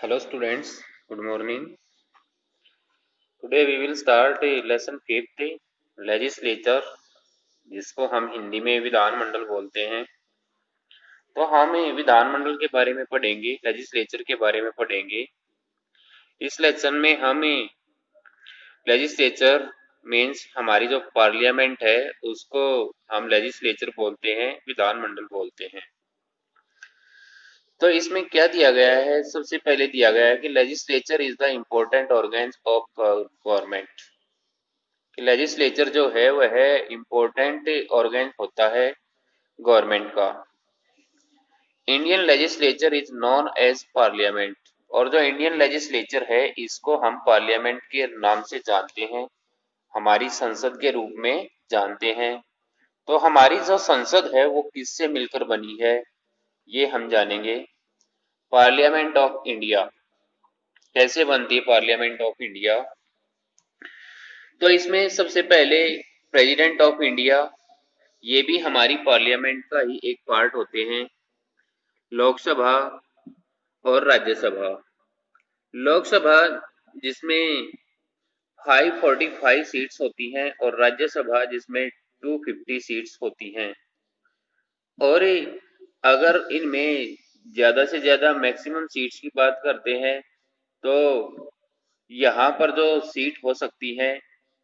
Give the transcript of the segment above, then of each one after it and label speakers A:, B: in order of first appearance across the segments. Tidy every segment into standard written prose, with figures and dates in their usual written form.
A: Hello students, good morning. Today we will start lesson 5th legislature जिसको हम हिंदी में विधानमंडल बोलते हैं। तो हम विधानमंडल के बारे में पढ़ेंगे, लेजिस्लेचर के बारे में पढ़ेंगे। इस लेसन में हम लेजिस्लेचर मीन्स हमारी जो पार्लियामेंट है उसको हम लेजिस्लेचर बोलते हैं, विधानमंडल बोलते हैं। तो इसमें क्या दिया गया है? सबसे पहले दिया गया है कि legislature is the important organ of government. Legislature जो है वह इम्पोर्टेंट ऑर्गन होता है गवर्नमेंट का। Indian legislature is known as parliament. और जो इंडियन लेजिस्लेचर है इसको हम पार्लियामेंट के नाम से जानते हैं, हमारी संसद के रूप में जानते हैं। तो हमारी जो संसद है वो किससे मिलकर बनी है ये हम जानेंगे। पार्लियामेंट ऑफ इंडिया कैसे बनती है? पार्लियामेंट ऑफ इंडिया, तो इसमें सबसे पहले प्रेसिडेंट ऑफ इंडिया, ये भी हमारी पार्लियामेंट का ही एक पार्ट होते हैं। लोकसभा और राज्यसभा। लोकसभा जिसमें 545 सीट्स होती हैं और राज्यसभा जिसमें 250 सीट्स होती हैं। और अगर इनमें ज्यादा से ज्यादा मैक्सिमम सीट्स की बात करते हैं तो यहाँ पर जो सीट हो सकती है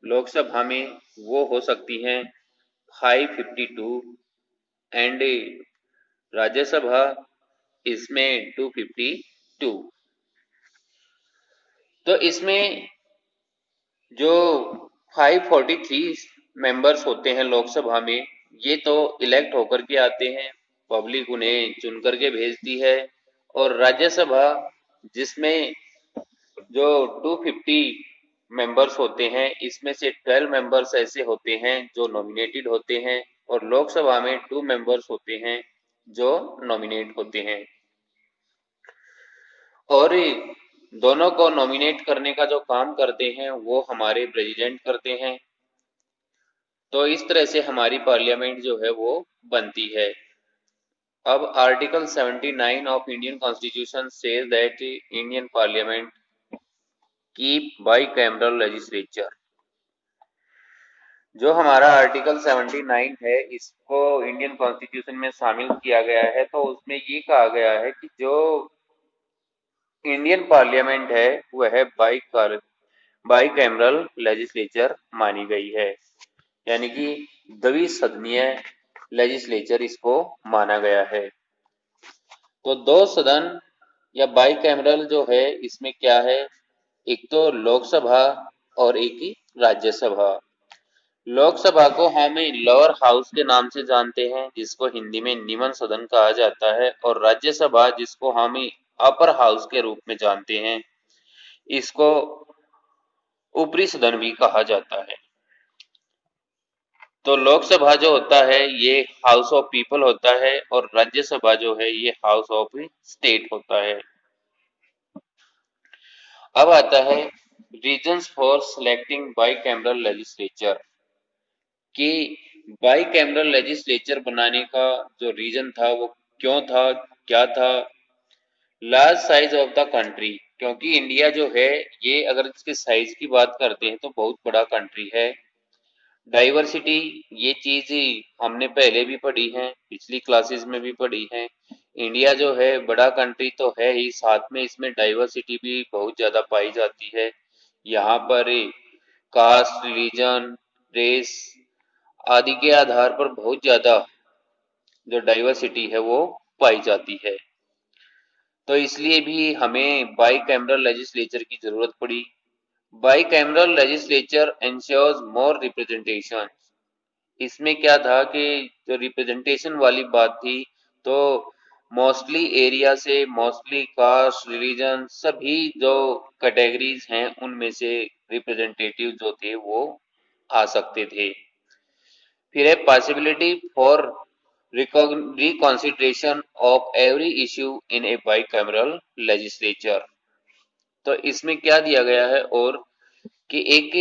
A: लोकसभा में वो हो सकती हैं 552 एंड राज्यसभा इसमें 252। तो इसमें जो 543 मेंबर्स होते हैं लोकसभा में, ये तो इलेक्ट होकर के आते हैं, पब्लिक उन्हें चुन करके भेजती है। और राज्यसभा जिसमें जो 250 मेंबर्स होते हैं इसमें से 12 मेंबर्स ऐसे होते हैं जो नॉमिनेटेड होते हैं और लोकसभा में 2 मेंबर्स होते हैं जो नॉमिनेट होते हैं। और दोनों को नॉमिनेट करने का जो काम करते हैं वो हमारे प्रेसिडेंट करते हैं। तो इस तरह से हमारी पार्लियामेंट जो है वो बनती है। अब article 79 of Indian constitution says that Indian parliament keep bicameral legislature. जो हमारा आर्टिकल 79 है इसको इंडियन कॉन्स्टिट्यूशन में शामिल किया गया है। तो उसमें ये कहा गया है कि जो इंडियन पार्लियामेंट है वह बाईकैमरल लेजिस्लेचर मानी गई है, यानी कि द्विसदनीय लेजिस्लेचर इसको माना गया है। तो दो सदन या बाईकैमरल जो है इसमें क्या है? एक तो लोकसभा और एक ही राज्यसभा। लोकसभा को हम लोअर हाउस के नाम से जानते हैं जिसको हिंदी में निम्न सदन कहा जाता है, और राज्यसभा जिसको हम अपर हाउस के रूप में जानते हैं इसको ऊपरी सदन भी कहा जाता है। तो लोकसभा जो होता है ये हाउस ऑफ पीपल होता है और राज्यसभा जो है ये हाउस ऑफ स्टेट होता है। अब आता है reasons for selecting bicameral legislature, कि बाईकैमरल लेजिस्लेचर बनाने का जो रीजन था वो क्यों था, क्या था? Large size of the country, क्योंकि इंडिया जो है ये अगर इसके साइज की बात करते हैं तो बहुत बड़ा कंट्री है। डाइवर्सिटी, ये चीज हमने पहले भी पढ़ी है, पिछली क्लासेस में भी पढ़ी है। इंडिया जो है बड़ा कंट्री तो है ही, साथ में इसमें डाइवर्सिटी भी बहुत ज्यादा पाई जाती है। यहाँ पर कास्ट, रिलीजन, रेस आदि के आधार पर बहुत ज्यादा जो डाइवर्सिटी है वो पाई जाती है। तो इसलिए भी हमें बाईकैमरल लेजिस्लेचर की जरूरत पड़ी। बाईकैमरल लेजिस्लेचर इंश्योर्स मोर रिप्रेजेंटेशन। इसमें क्या था कि जो रिप्रेजेंटेशन वाली बात थी, तो मोस्टली एरिया से, मोस्टली कास्ट, रिलीजन, सभी जो कैटेगरीज हैं उनमें से रिप्रेजेंटेटिव जो थे वो आ सकते थे। फिर है possibility for reconsideration of every issue in a bicameral legislature. तो इसमें क्या दिया गया है और कि एक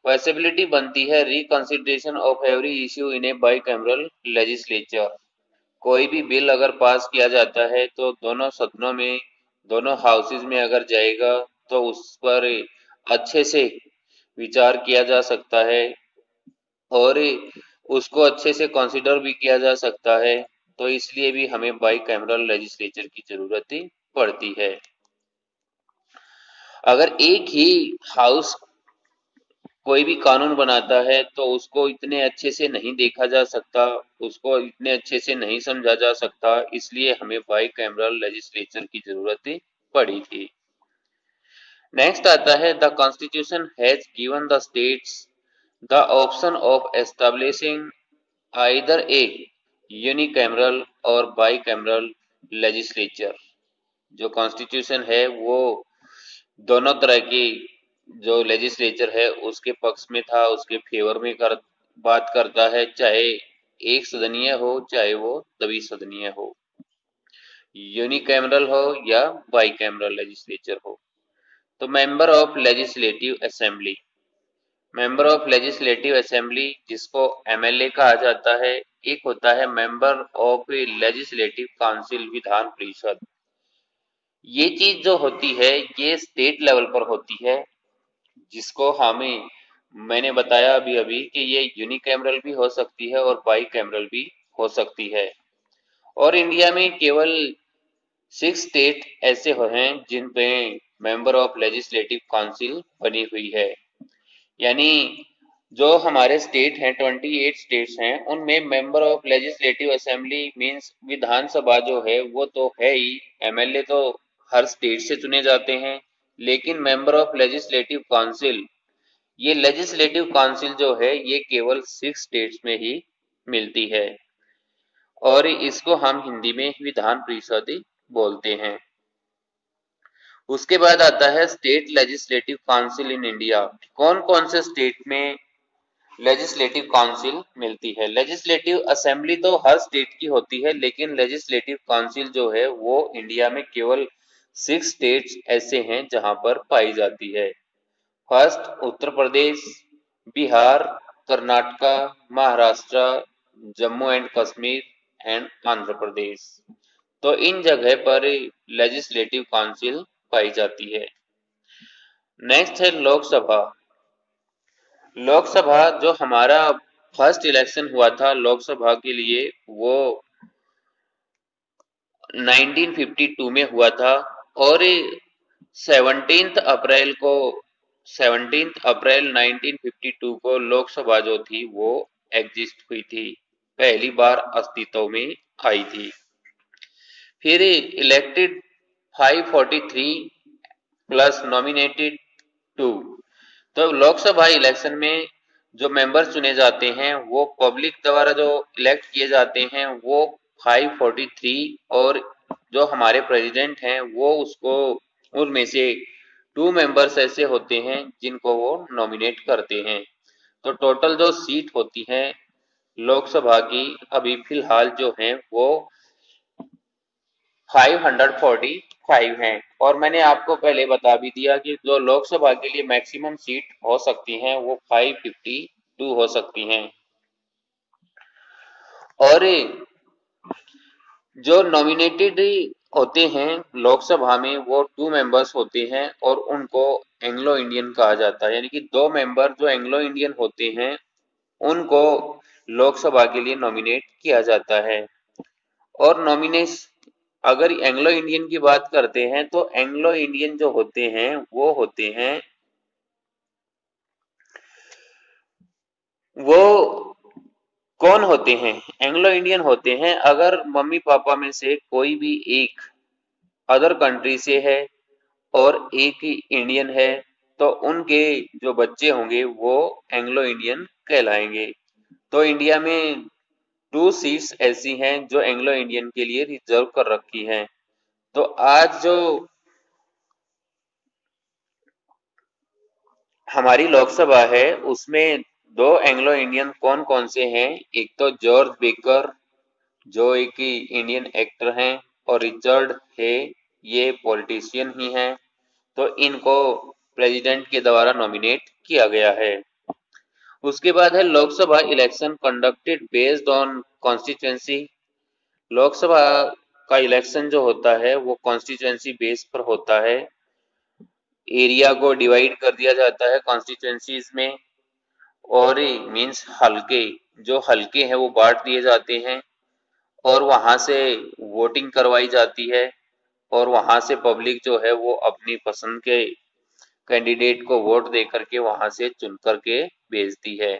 A: पॉसिबिलिटी बनती है reconsideration of every issue in a bicameral legislature. कोई भी बिल अगर पास किया जाता है तो दोनों सदनों में दोनों हाउसेज में अगर जाएगा तो उस पर अच्छे से विचार किया जा सकता है और उसको अच्छे से कंसिडर भी किया जा सकता है। तो इसलिए भी हमें बाई कैमरल लेजिस्लेचर की जरूरत पड़ती है। अगर एक ही हाउस कोई भी कानून बनाता है तो उसको इतने अच्छे से नहीं देखा जा सकता, उसको इतने अच्छे से नहीं समझा जा सकता, इसलिए हमें बाई कैमरल लेजिस्लेचर की जरूरत पड़ी थी। नेक्स्ट आता है the constitution has given the states the option of establishing either A unicameral और बाईकैमरल लेजिस्लेचर। जो कॉन्स्टिट्यूशन है वो दोनों तरह की जो लेजिस्लेचर है उसके पक्ष में था, उसके फेवर में बात करता है, चाहे एक सदनीय हो चाहे वो द्विसदनीय हो, यूनिकैमरल हो या बाईकैमरल लेजिस्लेचर हो। तो member of legislative assembly, member of legislative assembly जिसको एमएलए कहा जाता है, एक होता है member of legislative council Vidhan Parishad. ये चीज जो होती है ये स्टेट लेवल पर होती है, जिसको हमें मैंने बताया अभी अभी कि ये यूनिकैमरल भी हो सकती है और बाई कैमरल भी हो सकती है। और इंडिया में केवल 6 स्टेट ऐसे हैं जिन पे मेंबर ऑफ लेजिस्लेटिव काउंसिल बनी हुई है। यानी जो हमारे स्टेट हैं 28 स्टेट्स हैं उनमें member of legislative assembly means Vidhan Sabha जो है वो तो है ही, एमएलए तो हर स्टेट से चुने जाते हैं, लेकिन मेंबर ऑफ लेजिस्लेटिव काउंसिल, ये लेजिस्लेटिव काउंसिल जो है ये केवल 6 स्टेट्स में ही मिलती है और इसको हम हिंदी में विधान परिषद बोलते हैं। उसके बाद आता है state legislative council in India. कौन कौन से स्टेट में लेजिस्लेटिव काउंसिल मिलती है? लेजिस्लेटिव असेंबली तो हर स्टेट की होती है, लेकिन लेजिस्लेटिव काउंसिल जो है वो इंडिया में केवल 6 स्टेट्स ऐसे हैं जहां पर पाई जाती है। First Uttar Pradesh, Bihar, Karnataka, Maharashtra, Jammu and Kashmir and Andhra Pradesh. तो इन जगह पर लेजिस्लेटिव काउंसिल पाई जाती है। नेक्स्ट है लोकसभा। लोकसभा जो हमारा फर्स्ट इलेक्शन हुआ था लोकसभा के लिए वो 1952 में हुआ था और 17 अप्रैल को 17 अप्रैल 1952 को लोकसभा जो थी वो एग्जिस्ट हुई थी, पहली बार अस्तित्व में आई थी। फिर इलेक्टेड 543 प्लस नॉमिनेटेड 2। तो लोकसभा इलेक्शन में जो मेंबर चुने जाते हैं वो पब्लिक द्वारा जो इलेक्ट किए जाते हैं वो 543, और जो हमारे प्रेसिडेंट हैं वो उसको उनमें से 2 मेंबर्स ऐसे होते हैं जिनको वो नॉमिनेट करते हैं। तो टोटल जो सीट होती है लोकसभा की अभी फिलहाल जो है वो 545 हैं। और मैंने आपको पहले बता भी दिया कि जो लोकसभा के लिए मैक्सिमम सीट हो सकती हैं वो 552 हो सकती हैं। और जो नॉमिनेटेड होते हैं लोकसभा में वो 2 मेंबर्स होते हैं और उनको एंग्लो इंडियन कहा जाता है, यानी कि 2 मेंबर जो एंग्लो इंडियन होते हैं उनको लोकसभा के लिए नॉमिनेट किया जाता है। और नॉमिनेस अगर एंग्लो इंडियन की बात करते हैं तो एंग्लो इंडियन जो होते हैं वो होते हैं वो कौन होते हैं? एंग्लो इंडियन होते हैं अगर मम्मी पापा में से कोई भी एक अदर कंट्री से है और एक ही इंडियन है तो उनके जो बच्चे होंगे वो एंग्लो इंडियन कहलाएंगे। तो इंडिया में 2 सीट्स ऐसी हैं जो एंग्लो इंडियन के लिए रिजर्व कर रखी हैं। तो आज जो हमारी लोकसभा है उसमें 2 एंग्लो इंडियन कौन कौन से हैं? एक तो जॉर्ज बेकर जो एक इंडियन एक्टर हैं और रिचर्ड है ये पॉलिटिशियन ही हैं। तो इनको प्रेसिडेंट के द्वारा नॉमिनेट किया गया है। उसके बाद है Lok Sabha election conducted based on constituency. Lok Sabha का इलेक्शन जो होता है वो कॉन्स्टिट्यूएंसी बेस पर होता है। एरिया को डिवाइड कर दिया जाता है कॉन्स्टिट्यूएंसीज में, और मीन्स हल्के, जो हल्के हैं वो बांट दिए जाते हैं, और वहां से वोटिंग करवाई जाती है, और वहां से पब्लिक जो है वो अपनी पसंद के कैंडिडेट को वोट दे करके वहां से चुन करके भेजती है।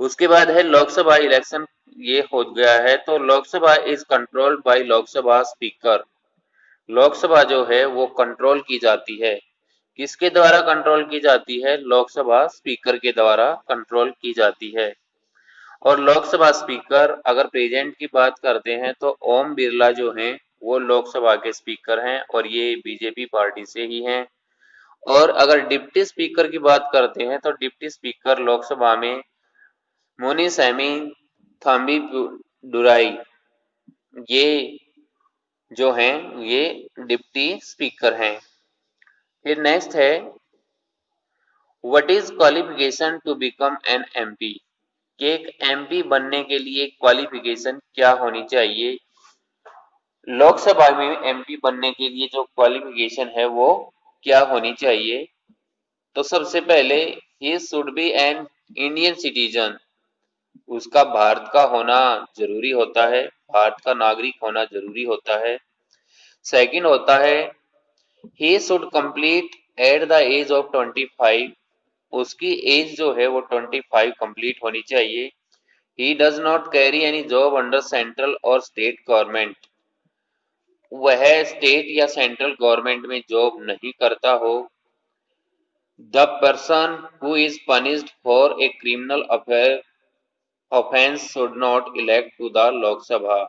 A: उसके बाद है लोकसभा इलेक्शन। ये हो गया है तो Lok Sabha is controlled by Lok Sabha speaker. Lok Sabha जो है वो कंट्रोल की जाती है। किसके द्वारा कंट्रोल की जाती है? लोकसभा स्पीकर के द्वारा कंट्रोल की जाती है। और लोकसभा स्पीकर, अगर प्रेजेंट की बात करते हैं तो ओम बिरला जो हैं वो लोकसभा के स्पीकर हैं, और ये बीजेपी पार्टी से ही हैं। और अगर डिप्टी स्पीकर की बात करते हैं तो डिप्टी स्पीकर लोकसभा में मुनीसैमी थाम्बी दुराई, ये जो हैं ये डिप्टी स्पीकर हैं। फिर नेक्स्ट है, what is qualification to become an MP. कि एक एमपी बनने के लिए क्वालिफिकेशन क्या होनी चाहिए? लोकसभा में एमपी बनने के लिए जो क्वालिफिकेशन है वो क्या होनी चाहिए? तो सबसे पहले, he should be an Indian citizen. उसका भारत का होना जरूरी होता है, भारत का नागरिक होना जरूरी होता है। सेकंड होता है, he should complete at the age of 25। उसकी एज जो है वो 25 कंप्लीट होनी चाहिए। He does not carry any job under central और स्टेट गवर्नमेंट। वह स्टेट या सेंट्रल गवर्नमेंट में जॉब नहीं करता हो। The person who is punished for a criminal affair offence should not elect to the Lok Sabha.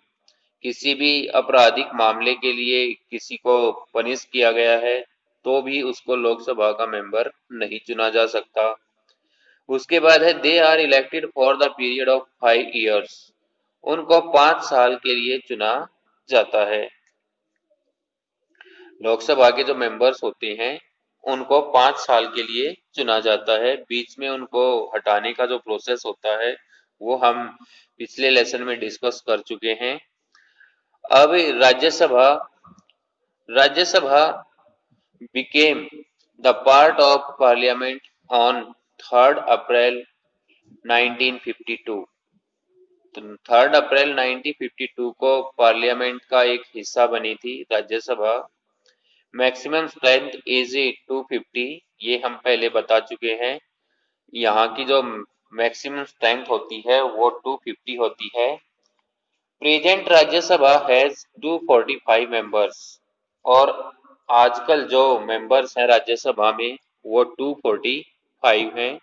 A: किसी भी आपराधिक मामले के लिए किसी को पनिश किया गया है तो भी उसको लोकसभा का मेंबर नहीं चुना जा सकता। उसके बाद है, they are elected for the period of 5 years। उनको 5 साल के लिए चुना जाता है। लोकसभा के जो मेंबर्स होते हैं उनको 5 साल के लिए चुना जाता है। बीच में उनको हटाने का जो प्रोसेस होता है वो हम पिछले लेसन में डिस्कस कर चुके हैं। अब Rajya Sabha, Rajya Sabha became the part of parliament on 3rd April 1952। तो 3rd अप्रैल 1952 को पार्लियामेंट का एक हिस्सा बनी थी राज्यसभा। मैक्सिमम स्ट्रेंथ इज 250, ये हम पहले बता चुके हैं। यहाँ की जो मैक्सिमम स्ट्रेंथ होती है वो 250 होती है। प्रेजेंट राज्यसभा हैज 245 मेंबर्स, और आजकल जो मेंबर्स हैं राज्यसभा में वो 245 हैं।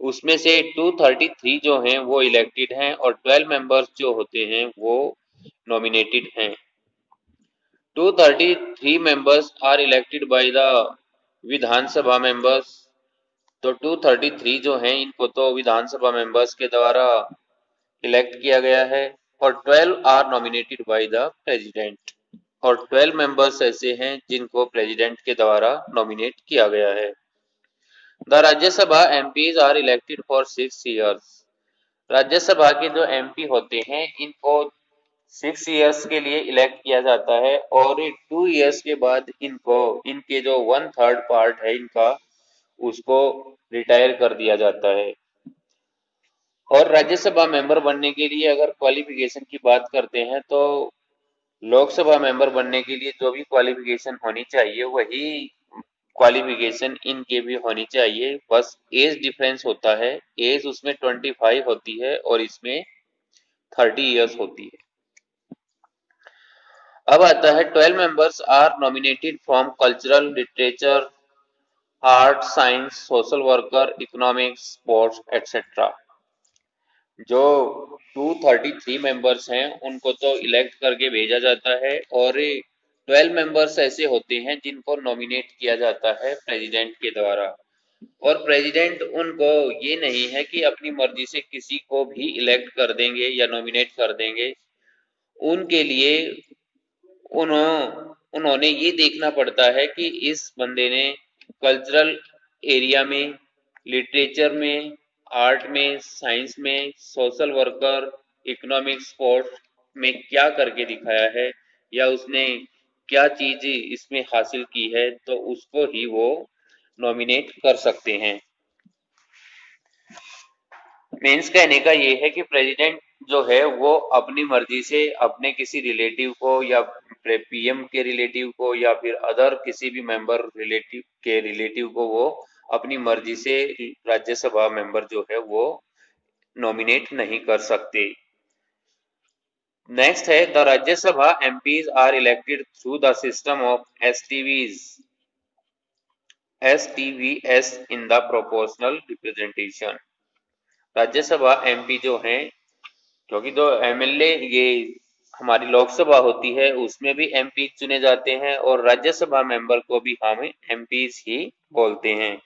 A: उसमें से 233 जो हैं वो इलेक्टेड हैं, और 12 मेंबर्स जो होते हैं वो नॉमिनेटेड हैं। 233 members are elected by the Vidhan Sabha members. तो 233 जो हैं इनको तो विधानसभा मेंबर्स के द्वारा इलेक्ट किया गया है, और 12 are nominated by the president. और 12 मेंबर्स ऐसे हैं जिनको प्रेसिडेंट के द्वारा नॉमिनेट किया गया है। The Rajya Sabha MPs are elected for 6 years। Rajya Sabha के जो एमपी होते हैं इनको 6 years के लिए इलेक्ट किया जाता है, और 2 years के बाद इनको, इनके जो 1/3 पार्ट है इनका, उसको रिटायर कर दिया जाता है। और राज्यसभा मेंबर बनने के लिए अगर क्वालिफिकेशन की बात करते हैं तो लोकसभा मेंबर बनने के लिए जो भी क्वालिफिकेशन होनी चाहिए वही क्वालिफिकेशन इनके भी होनी चाहिए। बस एज डिफरेंस होता है, एज उसमें 25 होती है और इसमें 30 इयर्स होती है। अब आता है, 12 members are nominated from cultural, literature, art, science, social worker, economics, sports etcetera. जो 233 मेंबर्स हैं उनको तो इलेक्ट करके भेजा जाता है, और 12 मेंबर्स ऐसे होते हैं जिनको नॉमिनेट किया जाता है प्रेसिडेंट के द्वारा। और प्रेसिडेंट उनको ये नहीं है कि अपनी मर्जी से किसी को भी इलेक्ट कर देंगे या नॉमिनेट कर देंगे। उनके लिए उन्होंने ये देखना पड़ता है कि इस बंदे ने कल्चरल एरिया में, लिटरेचर में, आर्ट में, साइंस में, सोशल वर्कर, इकोनॉमिक्स, स्पोर्ट्स में क्या करके दिखाया है या उसने क्या चीज इसमें हासिल की है, तो उसको ही वो नॉमिनेट कर सकते हैं। मीन्स कहने का ये है कि प्रेसिडेंट जो है वो अपनी मर्जी से अपने किसी रिलेटिव को या पीएम के रिलेटिव को या फिर अदर किसी भी मेंबर रिलेटिव के रिलेटिव को वो अपनी मर्जी से राज्यसभा मेंबर जो है वो नॉमिनेट नहीं कर सकते। नेक्स्ट है the Rajya Sabha MPs are elected through the system of STVs in the proportional representation. Rajya Sabha MP जो हैं, क्योंकि जो एमएलए ये हमारी लोकसभा होती है उसमें भी एमपी चुने जाते हैं और राज्यसभा मेंबर को भी हम एमपीज ही बोलते हैं।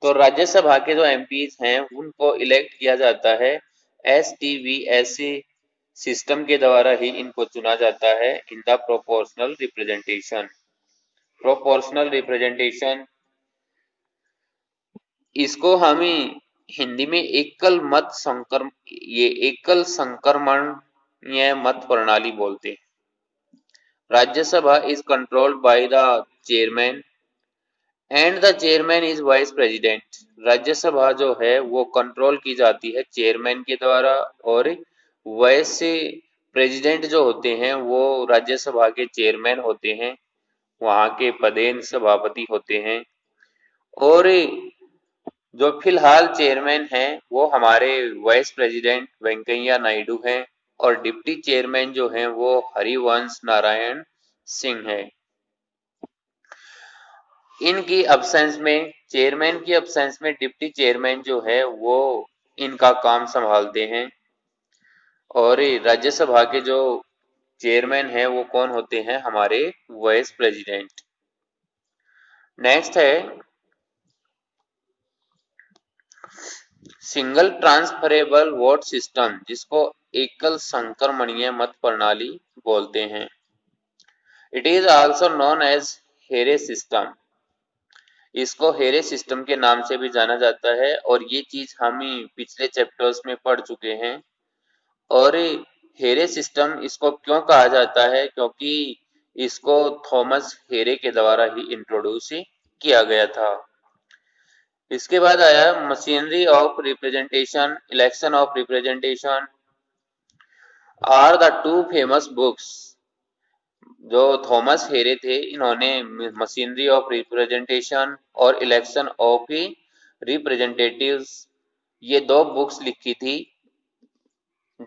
A: तो राज्यसभा के जो एमपीज हैं उनको इलेक्ट किया जाता है एसटीवीएस सिस्टम के द्वारा ही इनको चुना जाता है in the proportional representation. Proportional representation इसको हम हिंदी में एकल संक्रमणीय मत प्रणाली बोलते हैं। Rajya Sabha is controlled by the chairman and the chairman is vice president. Rajya Sabha जो है वो कंट्रोल की जाती है चेयरमैन के द्वारा और वाइस प्रेसिडेंट जो होते हैं वो राज्यसभा के चेयरमैन होते हैं, वहां के पदेन सभापति होते हैं। और जो फिलहाल चेयरमैन हैं वो हमारे वाइस प्रेसिडेंट वेंकैया नायडू हैं और डिप्टी चेयरमैन जो हैं वो हरिवंश नारायण सिंह है। इनकी अब्सेंस में चेयरमैन की अब्सेंस में डिप्टी चेयरमैन जो है वो इनका काम संभालते हैं। और राज्यसभा के जो चेयरमैन हैं वो कौन होते हैं, हमारे वाइस प्रेसिडेंट। नेक्स्ट है सिंगल ट्रांसफरेबल वोट सिस्टम, जिसको एकल संक्रमणीय मत प्रणाली बोलते हैं। It is also known as Hare system. इसको हेरे सिस्टम के नाम से भी जाना जाता है और ये चीज हम पिछले चैप्टर्स में पढ़ चुके हैं। और हेरे सिस्टम इसको क्यों कहा जाता है, क्योंकि इसको थॉमस हेरे के द्वारा ही इंट्रोड्यूस किया गया था। इसके बाद आया machinery of representation, election of representation are the two famous books. जो थॉमस हेरे थे इन्होंने मशीनरी ऑफ रिप्रेजेंटेशन और इलेक्शन ऑफ रिप्रेजेंटेटिव्स ये दो बुक्स लिखी थी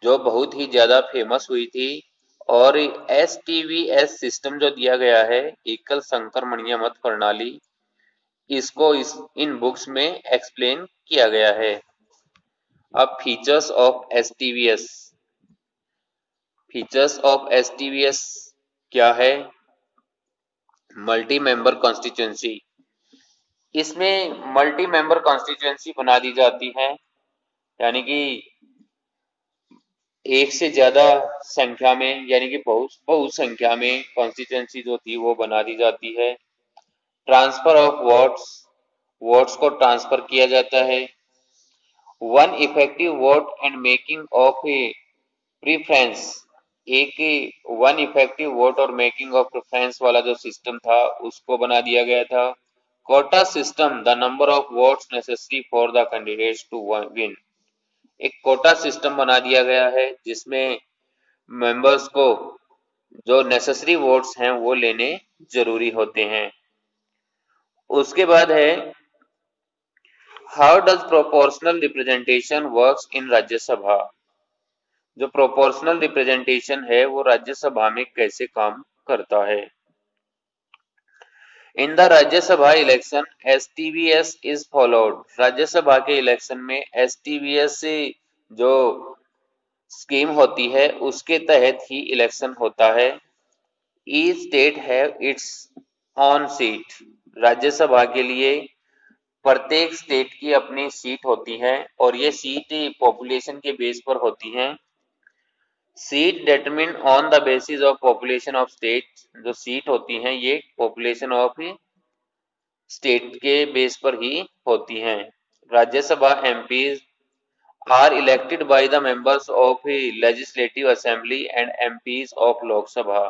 A: जो बहुत ही ज्यादा फेमस हुई थी। और एसटीवीएस सिस्टम जो दिया गया है, एकल संक्रमणीय मत प्रणाली, इसको इन बुक्स में एक्सप्लेन किया गया है। अब फीचर्स ऑफ एसटीवीएस। फीचर्स ऑफ एसटीवीएस क्या है? Multi member constituency. इसमें मल्टी मेंबर कॉन्स्टिट्यूएंसी बना दी जाती है, यानी कि एक से ज्यादा संख्या में, यानी कि बहुत संख्या में कॉन्स्टिट्यूएंसी जो थी वो बना दी जाती है। ट्रांसफर ऑफ वोट्स, वोट्स को ट्रांसफर किया जाता है। One effective vote and making of a preference, एक वन इफेक्टिव वोट और मेकिंग ऑफ प्रेफरेंस वाला जो सिस्टम था उसको बना दिया गया था। Quota system, the number of votes necessary for the candidates to win. एक कोटा सिस्टम बना दिया गया है जिसमें मेंबर्स को जो नेसेसरी वोट्स हैं वो लेने जरूरी होते हैं। उसके बाद है how does proportional representation works in Rajya Sabha. जो प्रोपोर्शनल रिप्रेजेंटेशन है वो राज्यसभा में कैसे काम करता है। In the Rajya Sabha election STVs is followed. Rajya Sabha के इलेक्शन में एसटीवीएस से जो स्कीम होती है उसके तहत ही इलेक्शन होता है। Each state have it's on seat. Rajya Sabha के लिए प्रत्येक स्टेट की अपनी सीट होती है और ये सीट पॉपुलेशन के बेस पर होती हैं। Seat determine on the basis of population of state. जो सीट होती हैं ये पॉपुलेशन ऑफ स्टेट के बेस पर ही होती हैं। Rajya Sabha MPs are elected by the members of legislative assembly and MPs of Lok Sabha.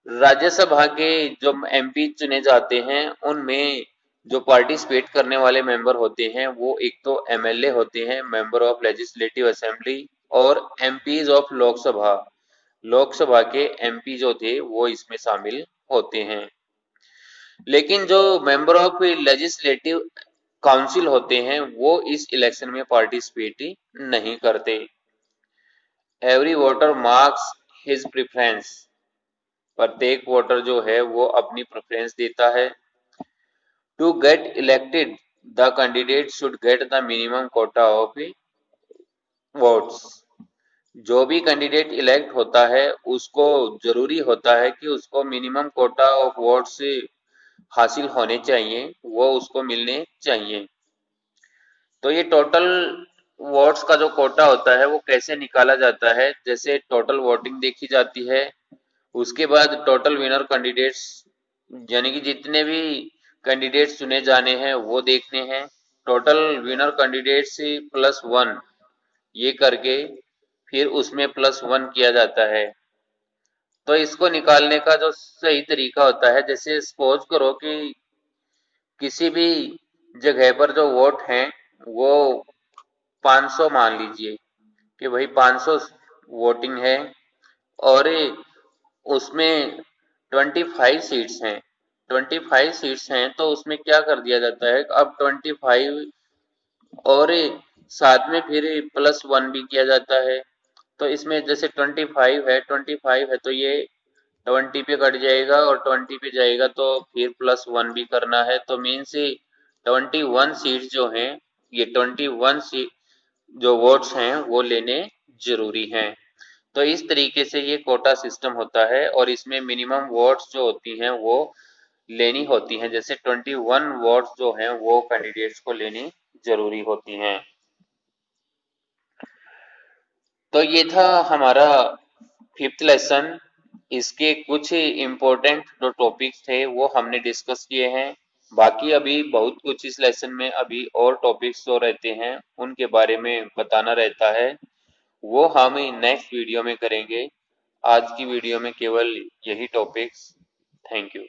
A: Rajya Sabha के जो एमपी चुने जाते हैं उनमें जो पार्टिसिपेट करने वाले मेंबर होते हैं वो एक तो एमएलए होते हैं, मेंबर ऑफ लेजिस्लेटिव असेंबली, और एमपीज ऑफ लोकसभा, लोकसभा के एमपी जो थे वो इसमें शामिल होते हैं। लेकिन जो मेंबर ऑफ लेजिस्लेटिव काउंसिल होते हैं वो इस इलेक्शन में पार्टिसिपेट नहीं करते। Every voter marks his preference, प्रत्येक वोटर जो है वो अपनी प्रेफरेंस देता है। To get elected the candidate should get the minimum quota of votes. जो भी कैंडिडेट इलेक्ट होता है उसको जरूरी होता है कि उसको मिनिमम कोटा ऑफ वोट्स हासिल होने चाहिए, वो उसको मिलने चाहिए। तो ये टोटल वोट्स का जो कोटा होता है वो कैसे निकाला जाता है, जैसे टोटल वोटिंग देखी जाती है, उसके बाद टोटल विनर कैंडिडेट्स यानी कि जितने भी कैंडिडेट्स चुने जाने हैं वो देखने हैं, total winner candidates plus one, ये करके फिर उसमें प्लस वन किया जाता है। तो इसको निकालने का जो सही तरीका होता है, जैसे सपोज करो कि किसी भी जगह पर जो वोट हैं वो 500 मान लीजिए कि भाई 500 वोटिंग है, और उसमें 25 सीट्स हैं, 25 सीट्स हैं तो उसमें क्या कर दिया जाता है, अब 25 और साथ में फिर प्लस वन भी किया जाता है। तो इसमें जैसे 25 है तो ये 20 पे कट जाएगा और 20 पे जाएगा तो फिर प्लस वन भी करना है, तो मीन से 21 सीट जो हैं, ये 21 सीट जो वोट्स हैं वो लेने जरूरी हैं। तो इस तरीके से ये कोटा सिस्टम होता है और इसमें मिनिमम वोट्स जो होती हैं वो लेनी होती हैं, जैसे 21 वोट्स जो हैं वो कैंडिडेट्स को लेनी जरूरी होती हैं। तो ये था हमारा फिफ्थ लेसन। इसके कुछ इम्पोर्टेंट जो टॉपिक्स थे वो हमने डिस्कस किए हैं। बाकी अभी बहुत कुछ इस लेसन में अभी और टॉपिक्स जो रहते हैं उनके बारे में बताना रहता है, वो हम नेक्स्ट वीडियो में करेंगे। आज की वीडियो में केवल यही टॉपिक्स। Thank you.